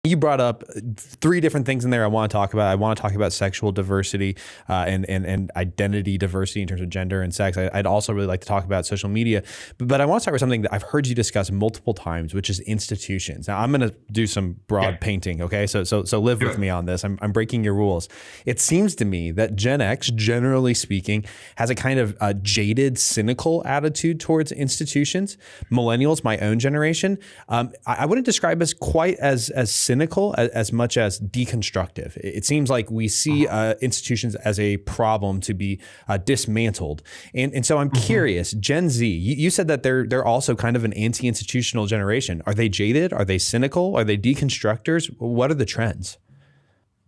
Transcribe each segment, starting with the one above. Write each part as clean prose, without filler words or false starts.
You brought up three different things in there I want to talk about. I want to talk about sexual diversity and identity diversity in terms of gender and sex. I'd also really like to talk about social media, but I want to start with something that I've heard you discuss multiple times, which is institutions. Now I'm going to do some broad painting. Okay. So live with me on this. I'm breaking your rules. It seems to me that Gen X, generally speaking, has a kind of jaded, cynical attitude towards institutions. Millennials, my own generation, I wouldn't describe us quite as cynical as much as deconstructive. It seems like we see institutions as a problem to be dismantled. And so I'm curious, Gen Z, you said that they're also kind of an anti-institutional generation. Are they jaded? Are they cynical? Are they deconstructors? What are the trends?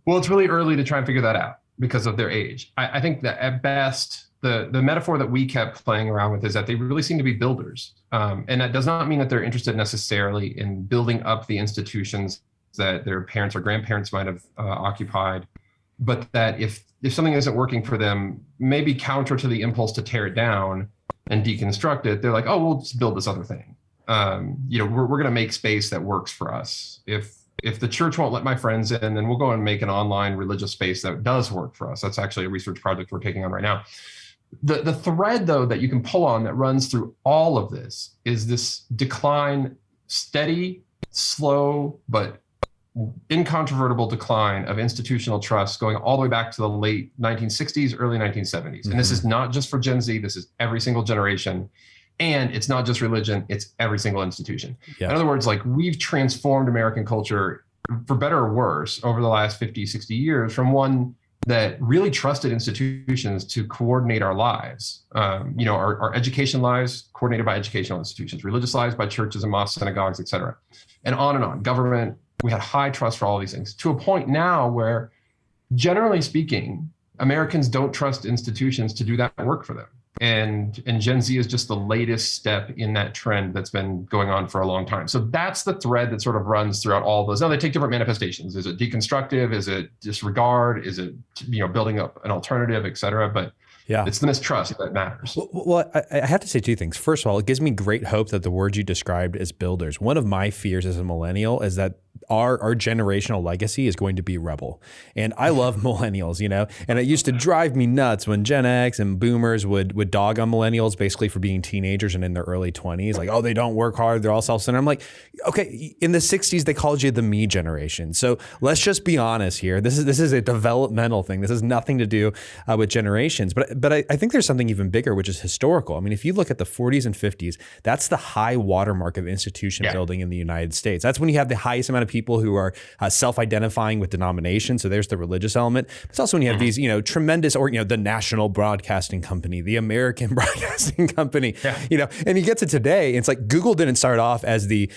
Well, it's really early to try and figure that out because of their age. I think that at best, the metaphor that we kept playing around with is that they really seem to be builders. And that does not mean that they're interested necessarily in building up the institutions that their parents or grandparents might have occupied, but that if something isn't working for them, maybe counter to the impulse to tear it down and deconstruct it, they're like, oh, we'll just build this other thing. We're going to make space that works for us. If the church won't let my friends in, then we'll go and make an online religious space that does work for us. That's actually a research project we're taking on right now. The thread, though, that you can pull on that runs through all of this is this decline, steady, slow, but incontrovertible decline of institutional trust going all the way back to the late 1960s, early 1970s. And this is not just for Gen Z, this is every single generation. And it's not just religion, it's every single institution. Yeah. In other words, like we've transformed American culture for better or worse over the last 50, 60 years from one that really trusted institutions to coordinate our lives. Our education lives coordinated by educational institutions, religious lives by churches and mosques, synagogues, et cetera. And on. Government, we had high trust for all of these things to a point now where, generally speaking, Americans don't trust institutions to do that work for them. And Gen Z is just the latest step in that trend that's been going on for a long time. So that's the thread that sort of runs throughout all of those. Now they take different manifestations. Is it deconstructive? Is it disregard? Is it building up an alternative, et cetera? But yeah, it's the mistrust that matters. Well, I have to say two things. First of all, it gives me great hope that the word you described as builders. One of my fears as a millennial is that our generational legacy is going to be rebel. And I love millennials, and it used to drive me nuts when Gen X and boomers would dog on millennials basically for being teenagers and in their early 20s. Like, oh, they don't work hard. They're all self-centered. I'm like, okay, in the 60s, they called you the me generation. So let's just be honest here. This is a developmental thing. This has nothing to do with generations. But I think there's something even bigger, which is historical. I mean, if you look at the 40s and 50s, that's the high watermark of institution building in the United States. That's when you have the highest amount of people who are self-identifying with denomination. So there's the religious element. It's also when you have these, tremendous, or, the National Broadcasting Company, the American Broadcasting Company, and you get to today, and it's like Google didn't start off as the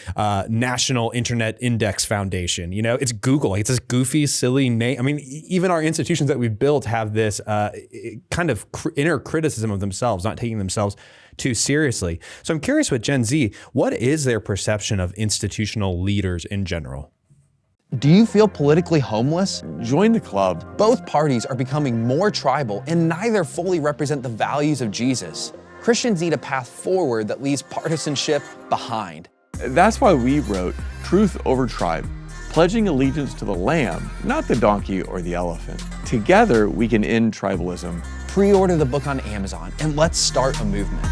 National Internet Index Foundation. It's Google. It's this goofy, silly name. I mean, even our institutions that we've built have this kind of inner criticism of themselves, not taking themselves too seriously. So I'm curious with Gen Z, what is their perception of institutional leaders in general? Do you feel politically homeless? Join the club. Both parties are becoming more tribal and neither fully represent the values of Jesus. Christians need a path forward that leaves partisanship behind. That's why we wrote Truth Over Tribe, pledging allegiance to the lamb, not the donkey or the elephant. Together, we can end tribalism. Pre-order the book on Amazon and let's start a movement.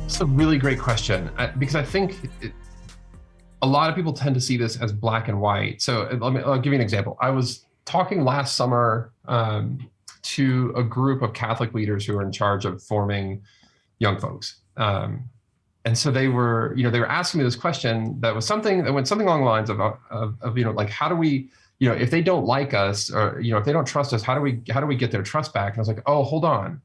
It's a really great question because I think a lot of people tend to see this as black and white. So I'll give you an example. I was talking last summer to a group of Catholic leaders who are in charge of forming young folks. And so they were asking me this question that went something along the lines of like, how do we, if they don't like us or, if they don't trust us, how do we get their trust back? And I was like, oh, hold on.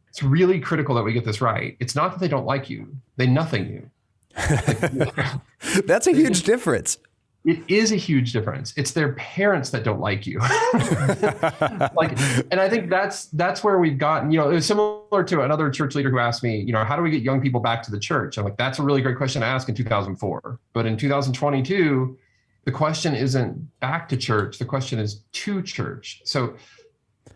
It's really critical that we get this right. It's not that they don't like you. They nothing you. That's a huge difference. It is a huge difference. It's their parents that don't like you. And I think that's where we've gotten, it was similar to another church leader who asked me, how do we get young people back to the church? I'm like, that's a really great question to ask in 2004. But in 2022, the question isn't back to church. The question is to church. So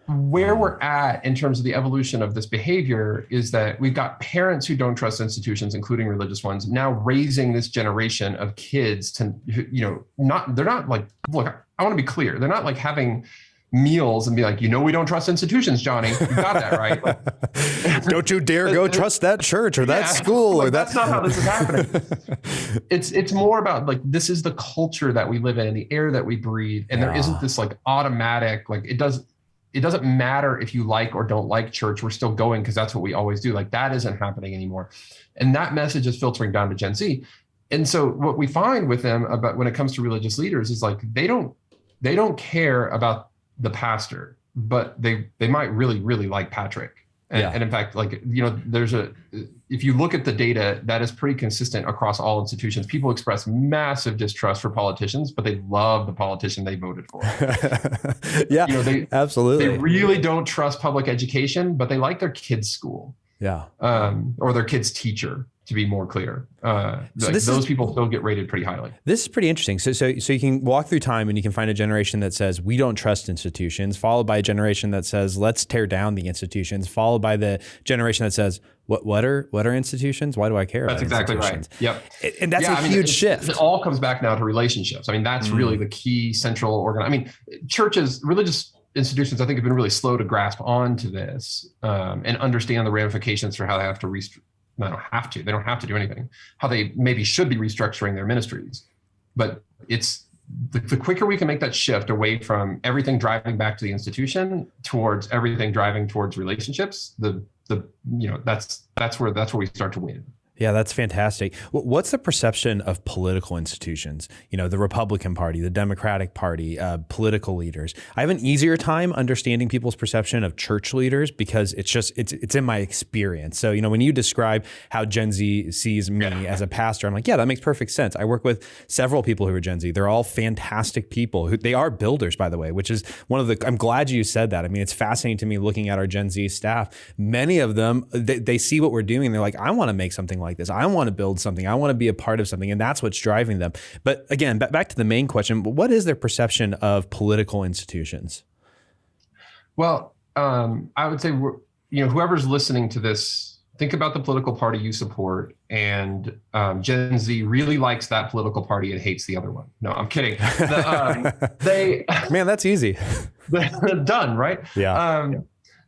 where we're at in terms of the evolution of this behavior is that we've got parents who don't trust institutions, including religious ones, now raising this generation of kids to, they're not like, look, I want to be clear. They're not like having meals and be like, we don't trust institutions, Johnny. You got that right. Like, don't you dare go trust that church or that school like, or that. That's not how this is happening. It's more about like, this is the culture that we live in and the air that we breathe. And there isn't this like automatic, like it doesn't matter if you like or don't like church, we're still going because that's what we always do. Like that isn't happening anymore. And that message is filtering down to Gen Z. And so what we find with them about when it comes to religious leaders is like, they don't care about the pastor, but they might really, really like Patrick. And in fact, like, if you look at the data, that is pretty consistent across all institutions. People express massive distrust for politicians, but they love the politician they voted for. Absolutely. They really don't trust public education, but they like their kids' school. Yeah. Or their kids' teacher, to be more clear. Those people still get rated pretty highly. This is pretty interesting. So you can walk through time and you can find a generation that says we don't trust institutions, followed by a generation that says let's tear down the institutions, followed by the generation that says what are institutions? Why do I care? That's about exactly institutions? right. Yep. And that's a huge shift. It all comes back now to relationships. I mean, that's really the key central organ. I mean, churches, religious institutions, I think, have been really slow to grasp onto this and understand the ramifications for how they have to they don't have to do anything, how they maybe should be restructuring their ministries. But it's the quicker we can make that shift away from everything driving back to the institution towards everything driving towards relationships, that's where we start to win. Yeah, that's fantastic. What's the perception of political institutions? The Republican Party, the Democratic Party, political leaders. I have an easier time understanding people's perception of church leaders because it's in my experience. So, when you describe how Gen Z sees me as a pastor, I'm like, yeah, that makes perfect sense. I work with several people who are Gen Z. They're all fantastic people. They are builders, by the way, which is I'm glad you said that. I mean, it's fascinating to me looking at our Gen Z staff. Many of them, they see what we're doing. They're like, I want to make something like this. I want to build something. I want to be a part of something. And that's what's driving them. But again, back to the main question, what is their perception of political institutions? Well, I would say, whoever's listening to this, think about the political party you support. And Gen Z really likes that political party and hates the other one. No, I'm kidding. Man, that's easy. Done, right? Yeah.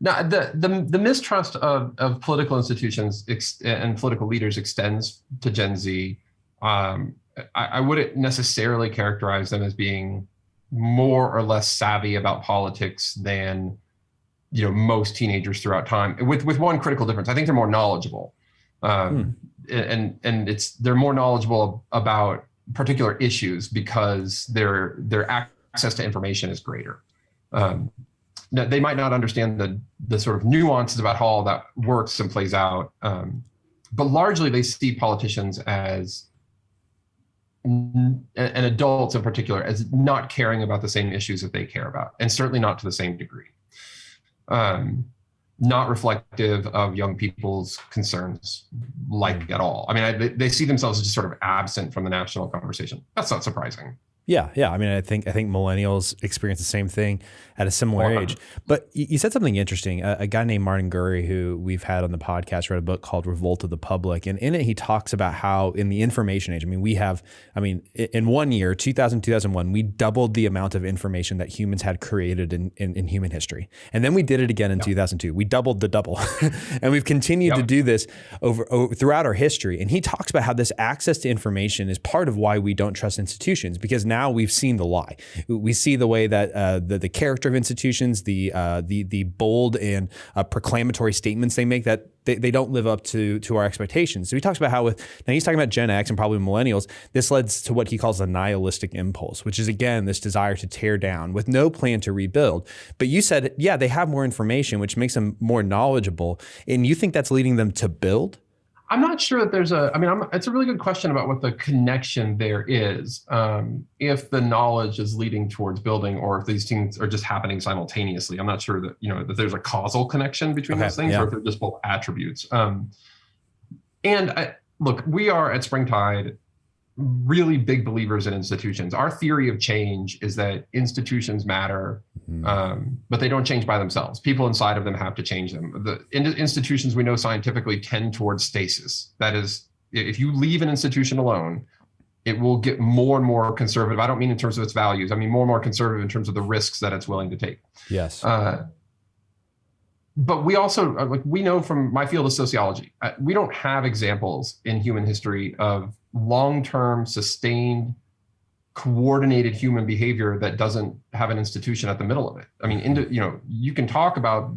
Now, the mistrust of political institutions and political leaders extends to Gen Z. I wouldn't necessarily characterize them as being more or less savvy about politics than most teenagers throughout time. With one critical difference, I think they're more knowledgeable, and they're more knowledgeable about particular issues because their access to information is greater. Now, they might not understand the sort of nuances about how all that works and plays out, but largely they see politicians as, and adults in particular, as not caring about the same issues that they care about, and certainly not to the same degree. Not reflective of young people's concerns, at all. I mean, they see themselves as just sort of absent from the national conversation. That's not surprising. Yeah. I mean, I think millennials experience the same thing at a similar age. But you said something interesting. A guy named Martin Gurry, who we've had on the podcast, wrote a book called Revolt of the Public. And in it, he talks about how in the information age, in 1 year, 2000, 2001, we doubled the amount of information that humans had created in human history. And then we did it again in 2002. We doubled the double. And we've continued to do this over throughout our history. And he talks about how this access to information is part of why we don't trust institutions, because now we've seen the lie. We see the way that the character of institutions, the bold and proclamatory statements they make, that they don't live up to our expectations. So he talks about how now he's talking about Gen X and probably millennials, this leads to what he calls a nihilistic impulse, which is, again, this desire to tear down with no plan to rebuild. But you said, yeah, they have more information, which makes them more knowledgeable. And you think that's leading them to build? I'm not sure that there's it's a really good question about what the connection there is. If the knowledge is leading towards building, or if these things are just happening simultaneously. I'm not sure that, that there's a causal connection between those things, or if they're just both attributes. Look, we are at Springtide really big believers in institutions. Our theory of change is that institutions matter, but they don't change by themselves. People inside of them have to change them. The institutions we know scientifically tend towards stasis. That is, if you leave an institution alone, it will get more and more conservative. I don't mean in terms of its values. I mean more and more conservative in terms of the risks that it's willing to take. Yes. But we also, like, we know from my field of sociology, we don't have examples in human history of long-term, sustained, coordinated human behavior that doesn't have an institution at the middle of it. I mean, you can talk about,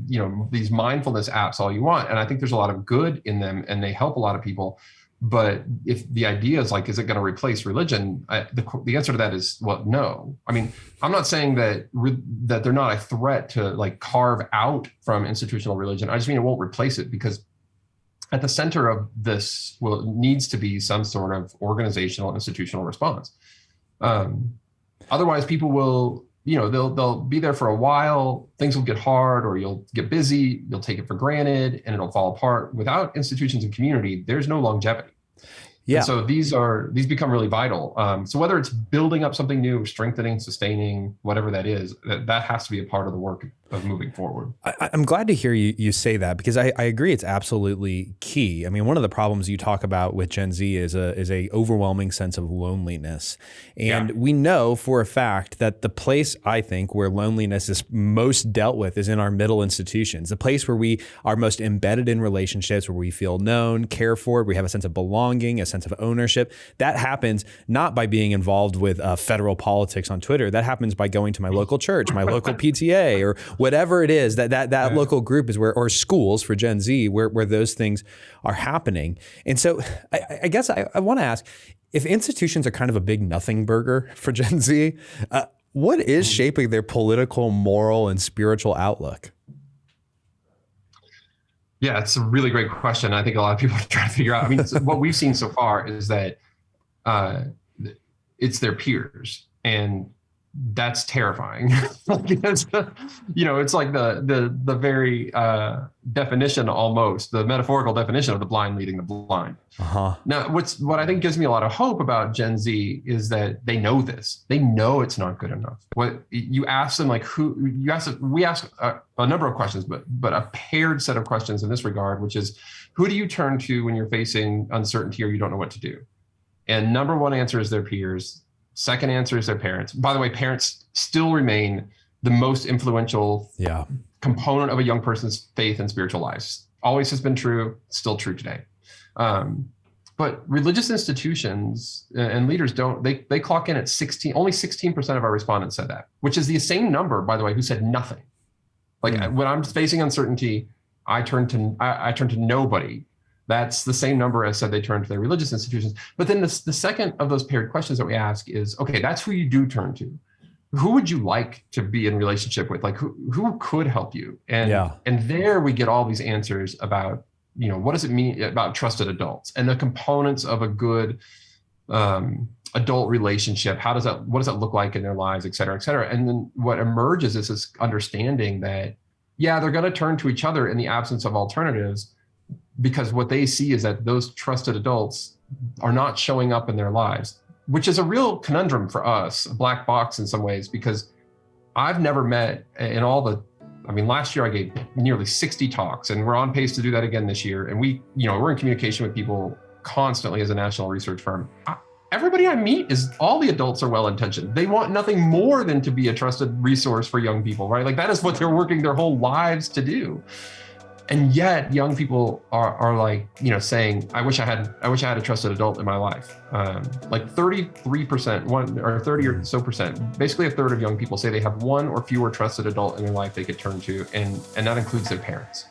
these mindfulness apps all you want, and I think there's a lot of good in them, and they help a lot of people. But if the idea is like, is it going to replace religion? The answer to that is, well, no. I mean, I'm not saying that they're not a threat to like carve out from institutional religion. I just mean it won't replace it, because at the center of this needs to be some sort of organizational, institutional response. Otherwise, people will, they'll be there for a while. Things will get hard, or you'll get busy. You'll take it for granted, and it'll fall apart. Without institutions and community, there's no longevity. Yeah. And so these become really vital. So whether it's building up something new, strengthening, sustaining, whatever that is, that has to be a part of the work of moving forward. I'm glad to hear you say that, because I agree it's absolutely key. I mean, one of the problems you talk about with Gen Z is a overwhelming sense of loneliness. And we know for a fact that the place, I think, where loneliness is most dealt with is in our middle institutions, the place where we are most embedded in relationships, where we feel known, cared for, we have a sense of belonging, a sense of ownership. That happens not by being involved with federal politics on Twitter. That happens by going to my local church, my local PTA, or whatever it is that local group is where, or schools for Gen Z, where those things are happening. And so I guess I want to ask, if institutions are kind of a big nothing burger for Gen Z, what is shaping their political, moral, and spiritual outlook? Yeah, it's a really great question. I think a lot of people are trying to figure out. I mean, what we've seen so far is that it's their peers, and that's terrifying. It's like the very definition, almost the metaphorical definition of the blind leading the blind. Now, what I think gives me a lot of hope about Gen Z is that they know this. They know it's not good enough. What you ask them, like we ask a number of questions, but a paired set of questions in this regard, which is, who do you turn to when you're facing uncertainty or you don't know what to do? And number one answer is their peers. Second answer is their parents. By the way, parents still remain the most influential component of a young person's faith and spiritual lives. Always has been true, still true today. But religious institutions and leaders they clock in at 16. Only 16% of our respondents said that, which is the same number, by the way, who said nothing. Like when I'm facing uncertainty, I turn to nobody. That's the same number as said they turn to their religious institutions. But then the second of those paired questions that we ask is, okay, that's who you do turn to. Who would you like to be in relationship with? Like who could help you? And there we get all these answers about, what does it mean about trusted adults and the components of a good adult relationship? What does that look like in their lives, et cetera, et cetera. And then what emerges is this understanding that, they're going to turn to each other in the absence of alternatives, because what they see is that those trusted adults are not showing up in their lives, which is a real conundrum for us, a black box in some ways, because I've never met last year I gave nearly 60 talks, and we're on pace to do that again this year. And we're in communication with people constantly as a national research firm. Everybody I meet all the adults are well-intentioned. They want nothing more than to be a trusted resource for young people, right? Like that is what they're working their whole lives to do. And yet young people are like, saying, I wish I had a trusted adult in my life. Like 33%, 30 or so percent, basically a third of young people say they have one or fewer trusted adult in their life they could turn to. And that includes their parents.